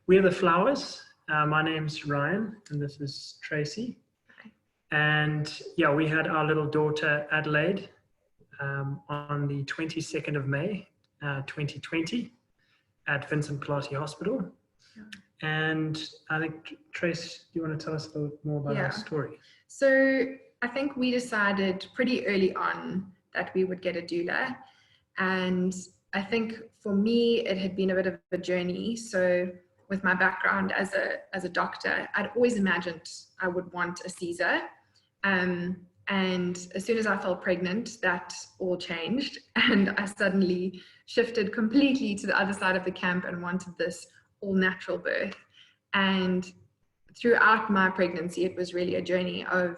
We're the Flowers. My name's Ryan, and this is Tracy. And yeah, we had our little daughter Adelaide on the 22nd of May, 2020 at Vincent Pallotti Hospital. And I think, Trace, you want to tell us a little bit more about our story? So I think we decided pretty early on that we would get a doula. And I think for me, it had been a bit of a journey. So with my background as a doctor, I'd always imagined I would want a Caesar. And as soon as I felt pregnant, that all changed. And I suddenly shifted completely to the other side of the camp and wanted this all-natural birth. And throughout my pregnancy, it was really a journey of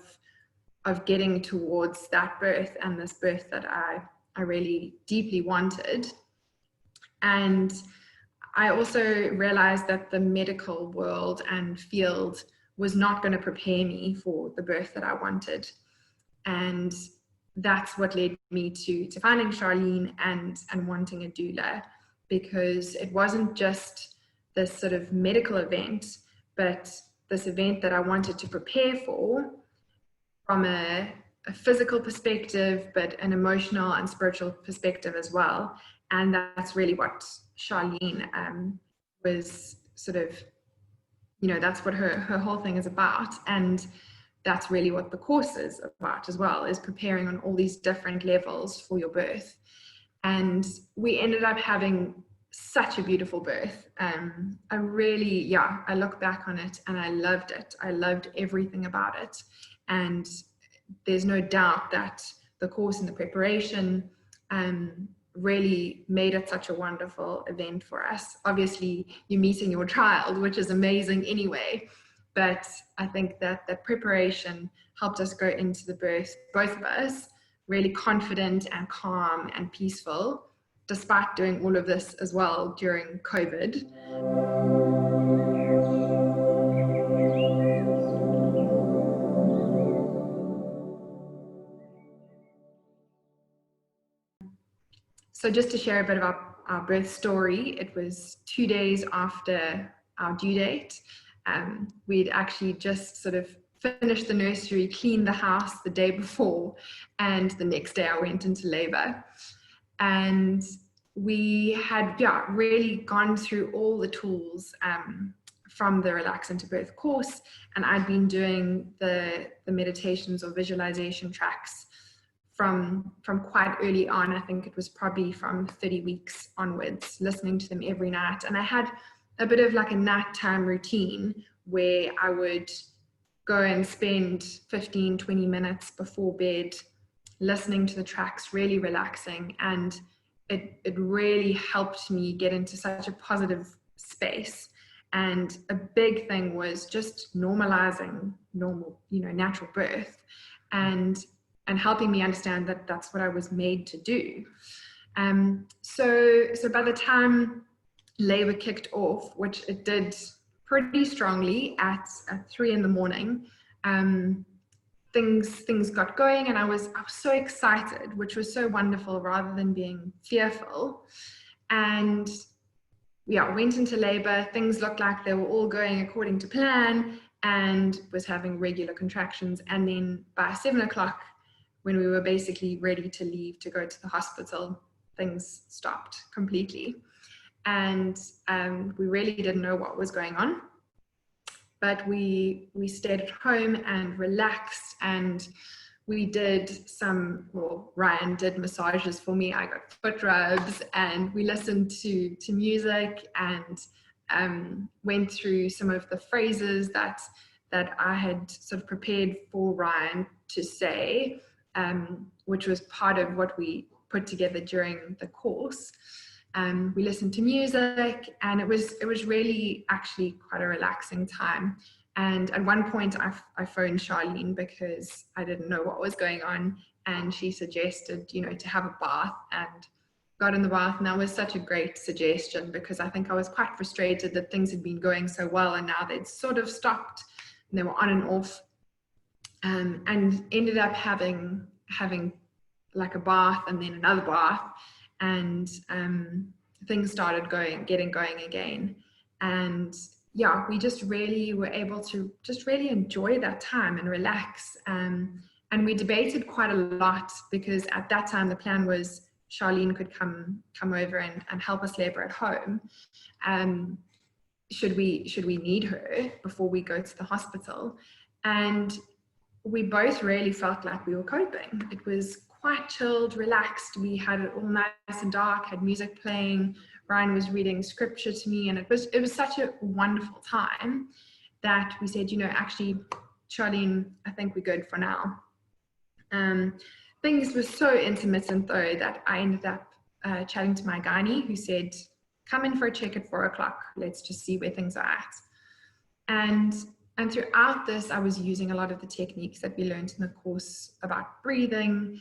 getting towards that birth and this birth that I really deeply wanted. And I also realized that the medical world and field was not going to prepare me for the birth that I wanted. And that's what led me to finding Charlene and wanting a doula, because it wasn't just this sort of medical event, but this event that I wanted to prepare for from a physical perspective, but an emotional and spiritual perspective as well. And that's really what Charlene was sort of, that's what her whole thing is about. And that's really what the course is about as well, is preparing on all these different levels for your birth. And we ended up having such a beautiful birth. I look back on it and I loved it. I loved everything about it. And there's no doubt that the course and the preparation really made it such a wonderful event for us. Obviously, you're meeting your child, which is amazing anyway. But I think that the preparation helped us go into the birth, both of us, really confident and calm and peaceful, despite doing all of this as well during COVID. So just to share a bit about our birth story, it was 2 days after our due date. We'd actually just sort of finished the nursery, cleaned the house the day before, and the next day I went into labor. And we had really gone through all the tools from the Relax into Birth course, and I'd been doing the meditations or visualization tracks from quite early on. I think it was probably from 30 weeks onwards, listening to them every night. And I had a bit of like a nighttime routine where I would go and spend 15-20 minutes before bed listening to the tracks, really relaxing. And it really helped me get into such a positive space. And a big thing was just normalizing natural birth and helping me understand that that's what I was made to do. So by the time labor kicked off, which it did pretty strongly at 3 a.m, things got going, and I was so excited, which was so wonderful, rather than being fearful. And went into labor. Things looked like they were all going according to plan, and was having regular contractions. And then by 7 o'clock, when we were basically ready to leave to go to the hospital, things stopped completely. And we really didn't know what was going on. But we stayed at home and relaxed, and we did Ryan did massages for me. I got foot rubs, and we listened to music and went through some of the phrases that I had sort of prepared for Ryan to say, which was part of what we put together during the course. We listened to music, and it was really actually quite a relaxing time. And at one point I phoned Charlene because I didn't know what was going on, and she suggested, to have a bath, and got in the bath. And that was such a great suggestion, because I think I was quite frustrated that things had been going so well, and now they'd sort of stopped and they were on and off, and ended up having like a bath and then another bath, and things started getting going again. And yeah, we just really were able to just really enjoy that time and relax. And we debated quite a lot, because at that time the plan was Charlene could come over and help us labor at home. Should we need her before we go to the hospital? And we both really felt like we were coping. It was quite chilled, relaxed. We had it all nice and dark, had music playing. Ryan was reading scripture to me, and it was such a wonderful time that we said, actually, Charlene, I think we're good for now. Things were so intermittent though that I ended up chatting to my gynae, who said, come in for a check at 4 o'clock. Let's just see where things are at. And throughout this, I was using a lot of the techniques that we learned in the course about breathing,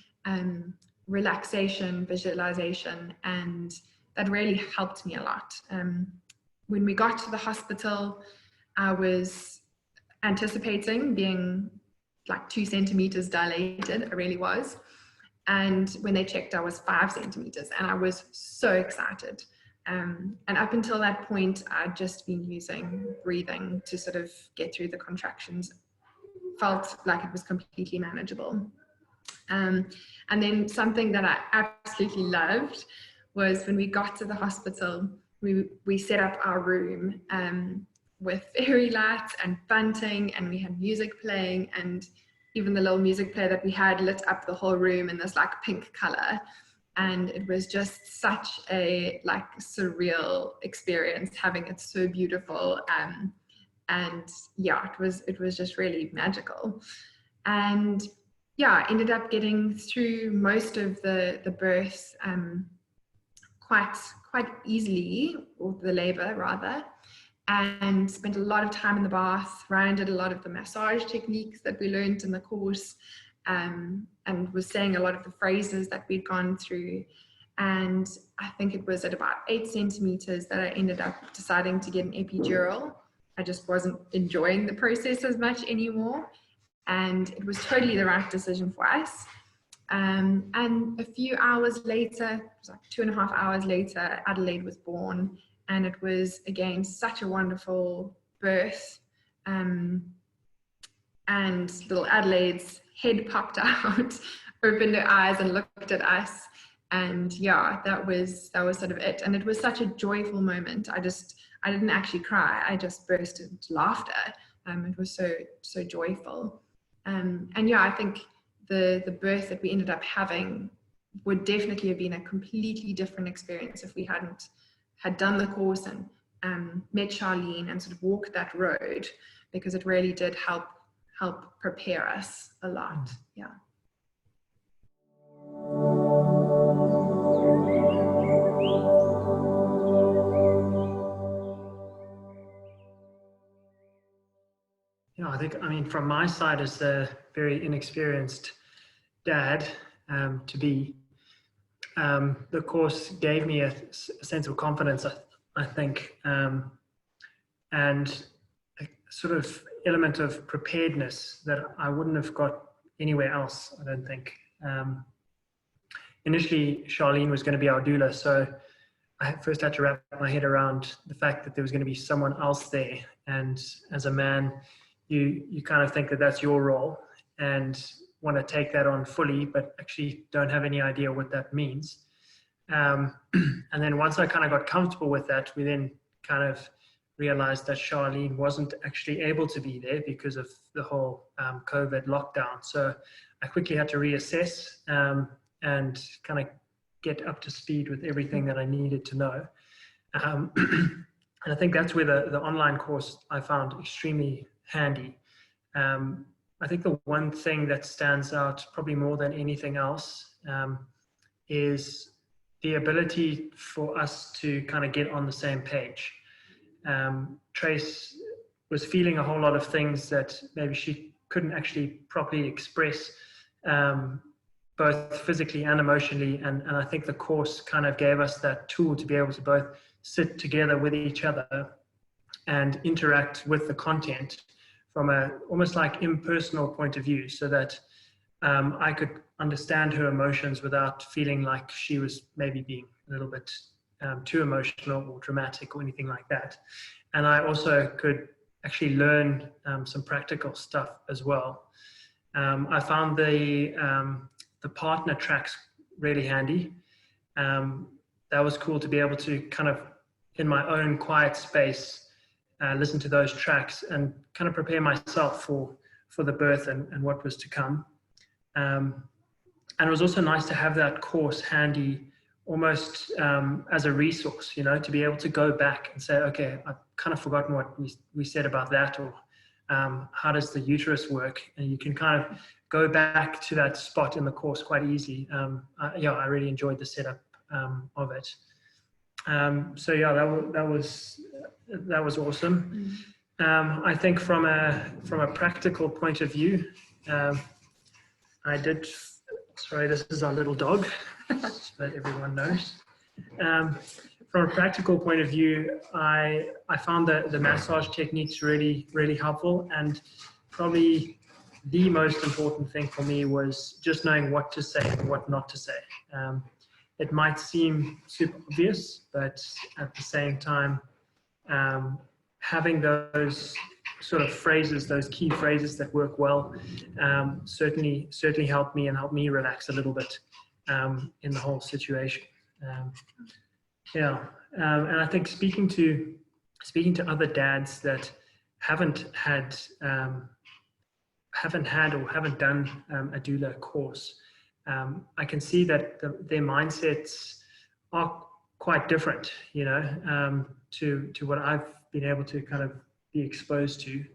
relaxation, visualization, and that really helped me a lot. When we got to the hospital, I was anticipating being like 2 centimeters dilated. I really was. And when they checked, I was 5 centimeters, and I was so excited. And up until that point, I'd just been using breathing to sort of get through the contractions. Felt like it was completely manageable. And then something that I absolutely loved was when we got to the hospital, we set up our room with fairy lights and bunting, and we had music playing, and even the little music player that we had lit up the whole room in this like pink color. And it was just such a like surreal experience, having it so beautiful. And yeah, it was just really magical. And yeah, I ended up getting through most of the births quite easily, or the labor rather, and spent a lot of time in the bath. Ryan did a lot of the massage techniques that we learned in the course, and was saying a lot of the phrases that we'd gone through. And I think it was at about 8 centimeters that I ended up deciding to get an epidural. I just wasn't enjoying the process as much anymore, and it was totally the right decision for us. And a few hours later, it was like 2.5 hours later, Adelaide was born, and it was again such a wonderful birth. And little Adelaide's head popped out, opened her eyes and looked at us. And yeah, that was sort of it. And it was such a joyful moment. I didn't actually cry. I just burst into laughter. It was so joyful. And yeah, I think the birth that we ended up having would definitely have been a completely different experience if we had done the course and met Charlene and sort of walked that road, because it really did help prepare us a lot. Yeah. Yeah, I mean, from my side as a very inexperienced dad to be, the course gave me a sense of confidence, I think, and a sort of element of preparedness that I wouldn't have got anywhere else, I don't think. Initially, Charlene was going to be our doula, so I first had to wrap my head around the fact that there was going to be someone else there. And as a man, you kind of think that that's your role and want to take that on fully, but actually don't have any idea what that means. And then once I kind of got comfortable with that, we then kind of realized that Charlene wasn't actually able to be there because of the whole COVID lockdown. So I quickly had to reassess and kind of get up to speed with everything that I needed to know. And I think that's where the online course I found extremely handy. I think the one thing that stands out probably more than anything else is the ability for us to kind of get on the same page. Trace was feeling a whole lot of things that maybe she couldn't actually properly express, both physically and emotionally. And I think the course kind of gave us that tool to be able to both sit together with each other and interact with the content from a almost like impersonal point of view, so that I could understand her emotions without feeling like she was maybe being a little bit too emotional or dramatic or anything like that. And I also could actually learn some practical stuff as well. I found the partner tracks really handy. That was cool to be able to kind of, in my own quiet space, listen to those tracks and kind of prepare myself for the birth and what was to come. And it was also nice to have that course handy, almost as a resource, you know, to be able to go back and say, okay, I've kind of forgotten what we said about that, or how does the uterus work? And you can kind of go back to that spot in the course quite easy. Yeah, I really enjoyed the setup of it. So yeah, that was awesome. I think from a practical point of view, I did. Sorry, this is our little dog, so that everyone knows. From a practical point of view, I found that the massage techniques really, really helpful, and probably the most important thing for me was just knowing what to say and what not to say. It might seem super obvious, but at the same time, having those sort of phrases, those key phrases that work well, certainly helped me and helped me relax a little bit in the whole situation. Yeah, and I think speaking to other dads that haven't done a doula course, I can see that their mindsets are quite different, you know, to what I've been able to kind of be exposed to,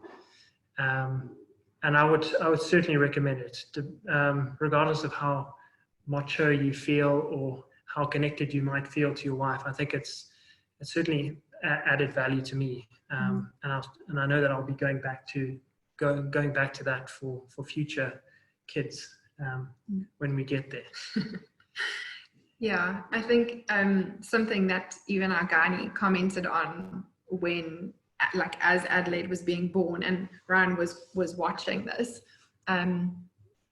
and I would certainly recommend it, regardless of how macho you feel or how connected you might feel to your wife. I think it's certainly added value to me, and I know that I'll be going back to that for future kids when we get there. Yeah, I think something that even our gynae commented on when, like, as Adelaide was being born and Ryan was watching this,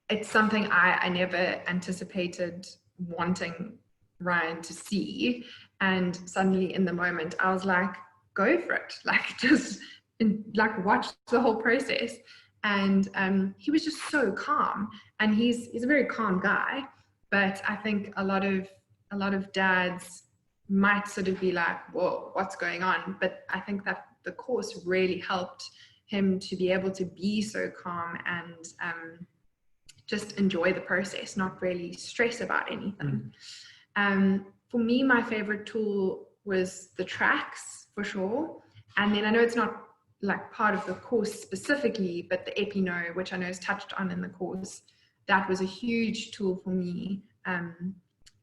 it's something I never anticipated wanting Ryan to see, and suddenly in the moment I was like, go for it, like, just watch the whole process. And he was just so calm, and he's a very calm guy, but I think a lot of dads might sort of be like, whoa, what's going on? But I think that the course really helped him to be able to be so calm and just enjoy the process, not really stress about anything. For me, my favorite tool was the tracks, for sure. And then I know it's not like part of the course specifically, but the EpiNo, which I know is touched on in the course, that was a huge tool for me,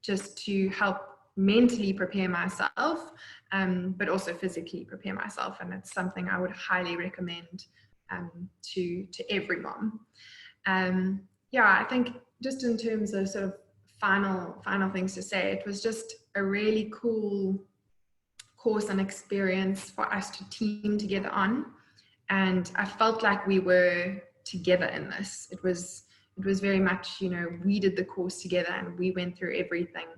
just to help mentally prepare myself, but also physically prepare myself. And it's something I would highly recommend to every mom. Yeah, I think just in terms of sort of final things to say, it was just a really cool course and experience for us to team together on, and I felt like we were together in this. It was very much, you know, we did the course together and we went through everything,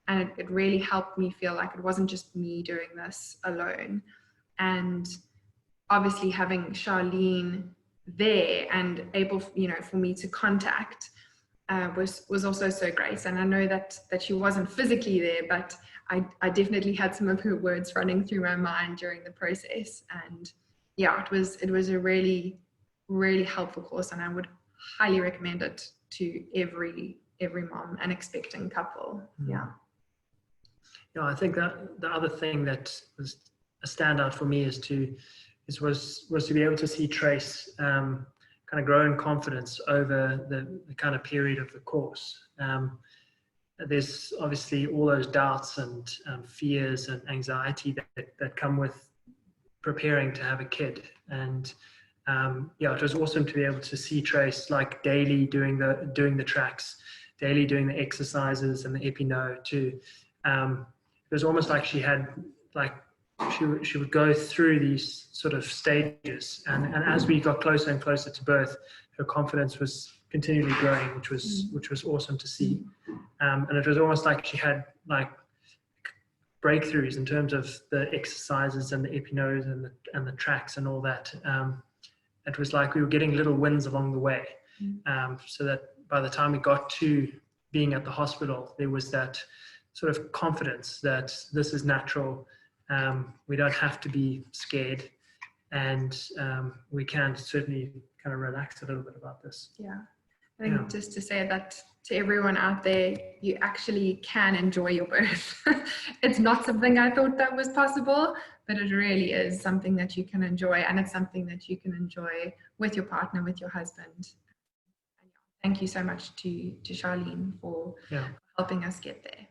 and it really helped me feel like it wasn't just me doing this alone. And obviously having Charlene there and able, you know, for me to contact was also so great. And I know that she wasn't physically there, but I definitely had some of her words running through my mind during the process. And yeah, it was a really, really helpful course, and I would highly recommend it to every mom and expecting couple. Yeah. Yeah, I think that the other thing that was a standout for me was to be able to see Trace kind of grow in confidence over the kind of period of the course. There's obviously all those doubts and fears and anxiety that come with preparing to have a kid. And yeah, it was awesome to be able to see Trace like daily doing the tracks, daily doing the exercises and the EpiNo too. It was almost like she had like she would go through these sort of stages, and as we got closer and closer to birth, her confidence was continually growing, which was awesome to see. And it was almost like she had like breakthroughs in terms of the exercises and the epinose and the tracks and all that. It was like we were getting little wins along the way, so that by the time we got to being at the hospital, there was that sort of confidence that this is natural. We don't have to be scared, and we can certainly kind of relax a little bit about this. Yeah. I think just to say that to everyone out there, you actually can enjoy your birth. It's not something I thought that was possible, but it really is something that you can enjoy, and it's something that you can enjoy with your partner, with your husband. Thank you so much to Charlene for helping us get there.